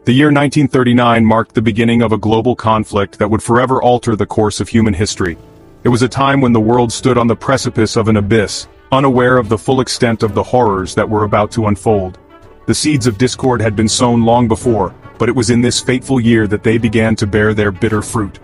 The year 1939 marked the beginning of a global conflict that would forever alter the course of human history. It was a time when the world stood on the precipice of an abyss, unaware of the full extent of the horrors that were about to unfold. The seeds of discord had been sown long before, but it was in this fateful year that they began to bear their bitter fruit.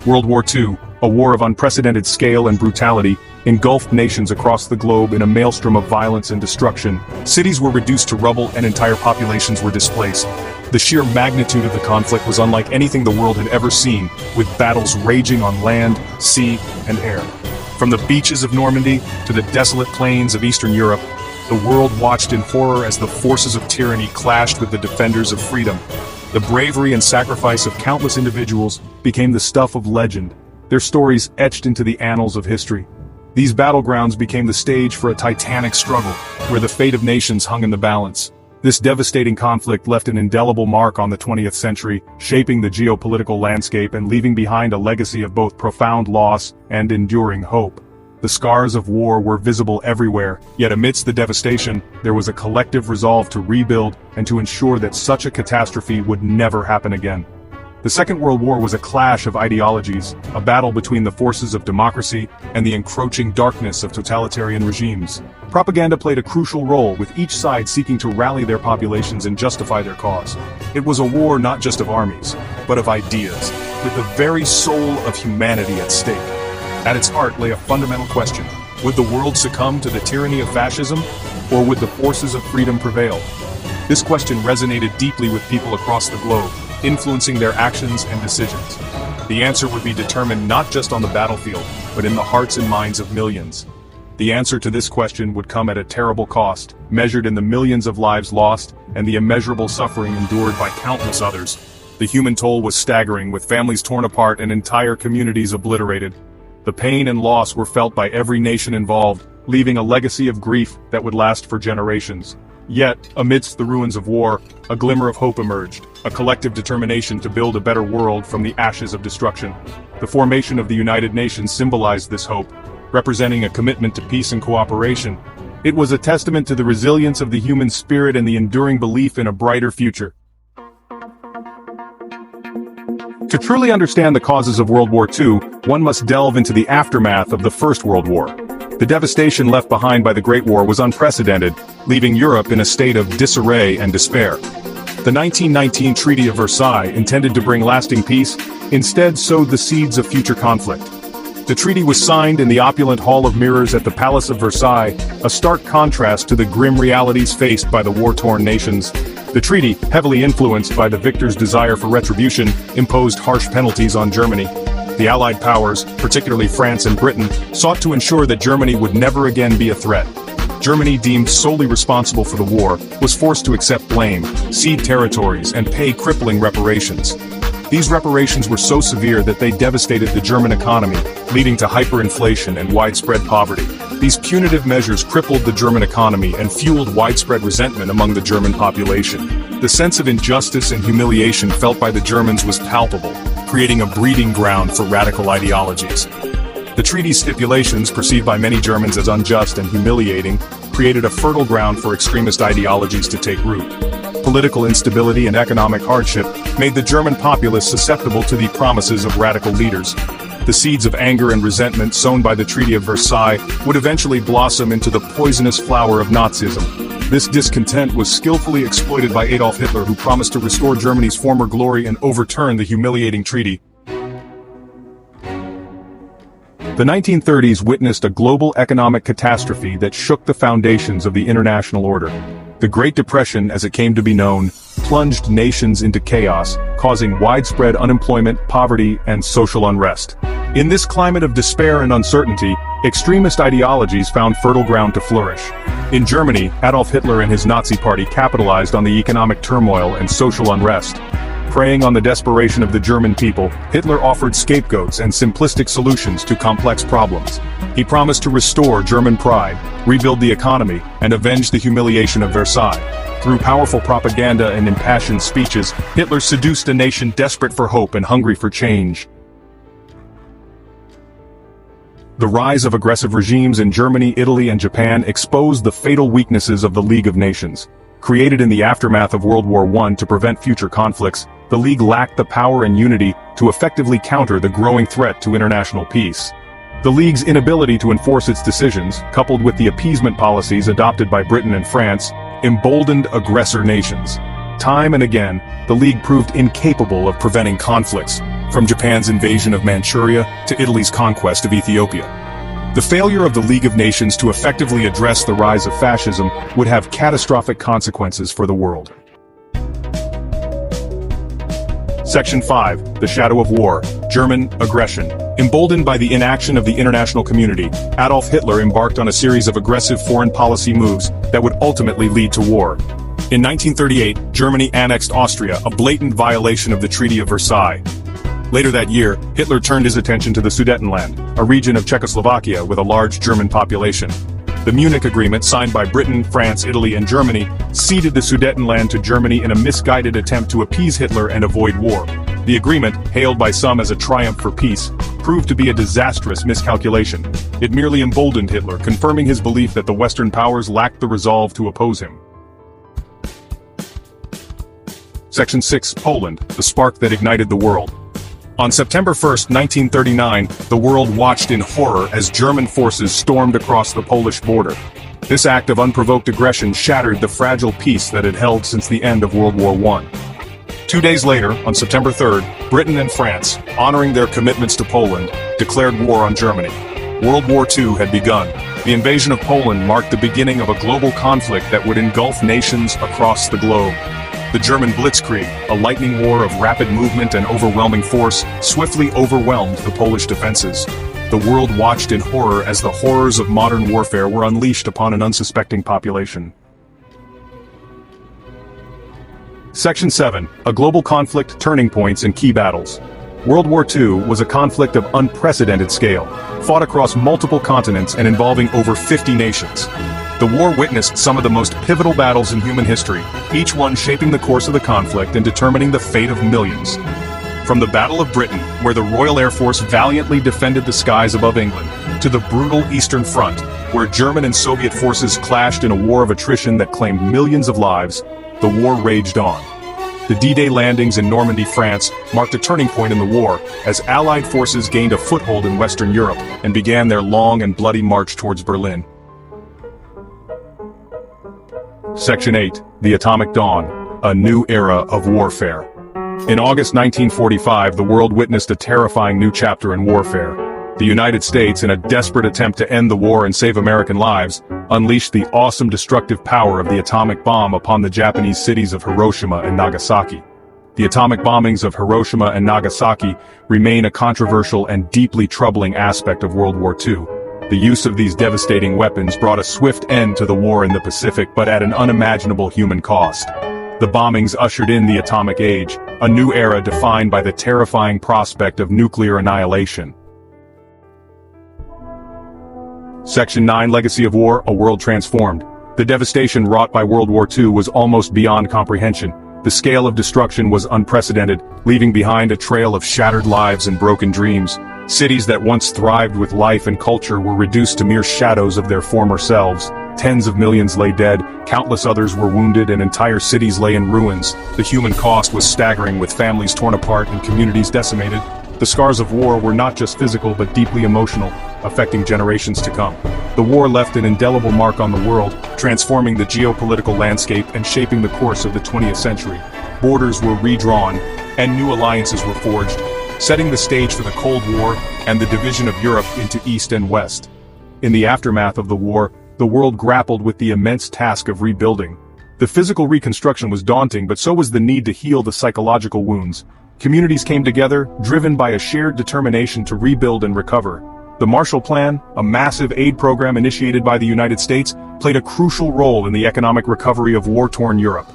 World War II, a war of unprecedented scale and brutality, engulfed nations across the globe in a maelstrom of violence and destruction. Cities were reduced to rubble and entire populations were displaced. The sheer magnitude of the conflict was unlike anything the world had ever seen, with battles raging on land, sea, and air. From the beaches of Normandy to the desolate plains of Eastern Europe, the world watched in horror as the forces of tyranny clashed with the defenders of freedom. The bravery and sacrifice of countless individuals became the stuff of legend, their stories etched into the annals of history. These battlegrounds became the stage for a titanic struggle, where the fate of nations hung in the balance. This devastating conflict left an indelible mark on the 20th century, shaping the geopolitical landscape and leaving behind a legacy of both profound loss and enduring hope. The scars of war were visible everywhere, yet amidst the devastation, there was a collective resolve to rebuild and to ensure that such a catastrophe would never happen again. The Second World War was a clash of ideologies, a battle between the forces of democracy and the encroaching darkness of totalitarian regimes. Propaganda played a crucial role, with each side seeking to rally their populations and justify their cause. It was a war not just of armies, but of ideas, with the very soul of humanity at stake. At its heart lay a fundamental question: would the world succumb to the tyranny of fascism, or would the forces of freedom prevail? This question resonated deeply with people across the globe, influencing their actions and decisions. The answer would be determined not just on the battlefield, but in the hearts and minds of millions. The answer to this question would come at a terrible cost, measured in the millions of lives lost and the immeasurable suffering endured by countless others. The human toll was staggering, with families torn apart and entire communities obliterated. The pain and loss were felt by every nation involved, leaving a legacy of grief that would last for generations. Yet, amidst the ruins of war, a glimmer of hope emerged, a collective determination to build a better world from the ashes of destruction. The formation of the United Nations symbolized this hope, representing a commitment to peace and cooperation. It was a testament to the resilience of the human spirit and the enduring belief in a brighter future. To truly understand the causes of World War II, one must delve into the aftermath of the First World War. The devastation left behind by the Great War was unprecedented, leaving Europe in a state of disarray and despair. The 1919 Treaty of Versailles, intended to bring lasting peace, instead sowed the seeds of future conflict. The treaty was signed in the opulent Hall of Mirrors at the Palace of Versailles, a stark contrast to the grim realities faced by the war-torn nations. The treaty, heavily influenced by the victors' desire for retribution, imposed harsh penalties on Germany. The Allied powers, particularly France and Britain, sought to ensure that Germany would never again be a threat. Germany, deemed solely responsible for the war, was forced to accept blame, cede territories, and pay crippling reparations. These reparations were so severe that they devastated the German economy, leading to hyperinflation and widespread poverty. These punitive measures crippled the German economy and fueled widespread resentment among the German population. The sense of injustice and humiliation felt by the Germans was palpable, creating a breeding ground for radical ideologies. The treaty's stipulations, perceived by many Germans as unjust and humiliating, created a fertile ground for extremist ideologies to take root. Political instability and economic hardship made the German populace susceptible to the promises of radical leaders. The seeds of anger and resentment sown by the Treaty of Versailles would eventually blossom into the poisonous flower of Nazism. This discontent was skillfully exploited by Adolf Hitler, who promised to restore Germany's former glory and overturn the humiliating treaty. The 1930s witnessed a global economic catastrophe that shook the foundations of the international order. The Great Depression, as it came to be known, plunged nations into chaos, causing widespread unemployment, poverty, and social unrest. In this climate of despair and uncertainty, extremist ideologies found fertile ground to flourish. In Germany, Adolf Hitler and his Nazi party capitalized on the economic turmoil and social unrest. Preying on the desperation of the German people, Hitler offered scapegoats and simplistic solutions to complex problems. He promised to restore German pride, rebuild the economy, and avenge the humiliation of Versailles. Through powerful propaganda and impassioned speeches, Hitler seduced a nation desperate for hope and hungry for change. The rise of aggressive regimes in Germany, Italy, and Japan exposed the fatal weaknesses of the League of Nations. Created in the aftermath of World War I to prevent future conflicts, the League lacked the power and unity to effectively counter the growing threat to international peace. The League's inability to enforce its decisions, coupled with the appeasement policies adopted by Britain and France, emboldened aggressor nations. Time and again, the League proved incapable of preventing conflicts, from Japan's invasion of Manchuria to Italy's conquest of Ethiopia. The failure of the League of Nations to effectively address the rise of fascism would have catastrophic consequences for the world. Section 5. The Shadow of War. German aggression. Emboldened by the inaction of the international community, Adolf Hitler embarked on a series of aggressive foreign policy moves that would ultimately lead to war. In 1938, Germany annexed Austria, a blatant violation of the Treaty of Versailles. Later that year, Hitler turned his attention to the Sudetenland, a region of Czechoslovakia with a large German population. The Munich Agreement, signed by Britain, France, Italy, and Germany, ceded the Sudetenland to Germany in a misguided attempt to appease Hitler and avoid war. The agreement, hailed by some as a triumph for peace, proved to be a disastrous miscalculation. It merely emboldened Hitler, confirming his belief that the Western powers lacked the resolve to oppose him. Section 6. Poland, the spark that ignited the world. On September 1, 1939, the world watched in horror as German forces stormed across the Polish border. This act of unprovoked aggression shattered the fragile peace that had held since the end of World War I. 2 days later, on September 3, Britain and France, honoring their commitments to Poland, declared war on Germany. World War II had begun. The invasion of Poland marked the beginning of a global conflict that would engulf nations across the globe. The German Blitzkrieg, a lightning war of rapid movement and overwhelming force, swiftly overwhelmed the Polish defenses. The world watched in horror as the horrors of modern warfare were unleashed upon an unsuspecting population. Section 7. A global conflict, turning points, and key battles. World War II was a conflict of unprecedented scale, fought across multiple continents and involving over 50 nations. The war witnessed some of the most pivotal battles in human history, each one shaping the course of the conflict and determining the fate of millions. From the Battle of Britain, where the Royal Air Force valiantly defended the skies above England, to the brutal Eastern Front, where German and Soviet forces clashed in a war of attrition that claimed millions of lives, the war raged on. The D-Day landings in Normandy, France, marked a turning point in the war, as Allied forces gained a foothold in Western Europe and began their long and bloody march towards Berlin. Section 8. The Atomic Dawn. A new era of warfare. In August 1945, the world witnessed a terrifying new chapter in warfare. The United States, in a desperate attempt to end the war and save American lives, unleashed the awesome destructive power of the atomic bomb upon the Japanese cities of Hiroshima and Nagasaki. The atomic bombings of Hiroshima and Nagasaki remain a controversial and deeply troubling aspect of World War II. The use of these devastating weapons brought a swift end to the war in the Pacific, but at an unimaginable human cost. The bombings ushered in the atomic age, a new era defined by the terrifying prospect of nuclear annihilation. Section 9. Legacy of War, a world transformed. The devastation wrought by World War II was almost beyond comprehension. The scale of destruction was unprecedented, leaving behind a trail of shattered lives and broken dreams. Cities that once thrived with life and culture were reduced to mere shadows of their former selves. Tens of millions lay dead, countless others were wounded, and entire cities lay in ruins. The human cost was staggering, with families torn apart and communities decimated. The scars of war were not just physical but deeply emotional, affecting generations to come. The war left an indelible mark on the world, transforming the geopolitical landscape and shaping the course of the 20th century. Borders were redrawn, and new alliances were forged, setting the stage for the Cold War and the division of Europe into East and West. In the aftermath of the war, the world grappled with the immense task of rebuilding. The physical reconstruction was daunting, but so was the need to heal the psychological wounds. Communities came together, driven by a shared determination to rebuild and recover. The Marshall Plan, a massive aid program initiated by the United States, played a crucial role in the economic recovery of war-torn Europe.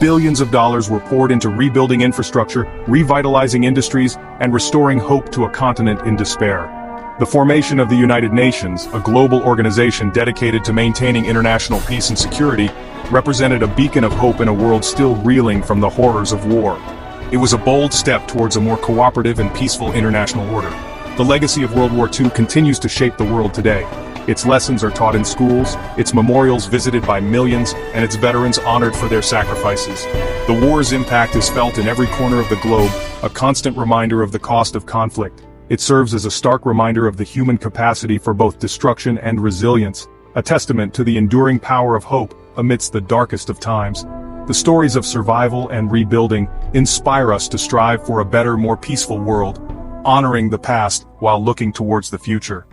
Billions of dollars were poured into rebuilding infrastructure, revitalizing industries, and restoring hope to a continent in despair. The formation of the United Nations, a global organization dedicated to maintaining international peace and security, represented a beacon of hope in a world still reeling from the horrors of war. It was a bold step towards a more cooperative and peaceful international order. The legacy of World War II continues to shape the world today. Its lessons are taught in schools, its memorials visited by millions, and its veterans honored for their sacrifices. The war's impact is felt in every corner of the globe, a constant reminder of the cost of conflict. It serves as a stark reminder of the human capacity for both destruction and resilience, a testament to the enduring power of hope amidst the darkest of times. The stories of survival and rebuilding inspire us to strive for a better, more peaceful world, honoring the past while looking towards the future.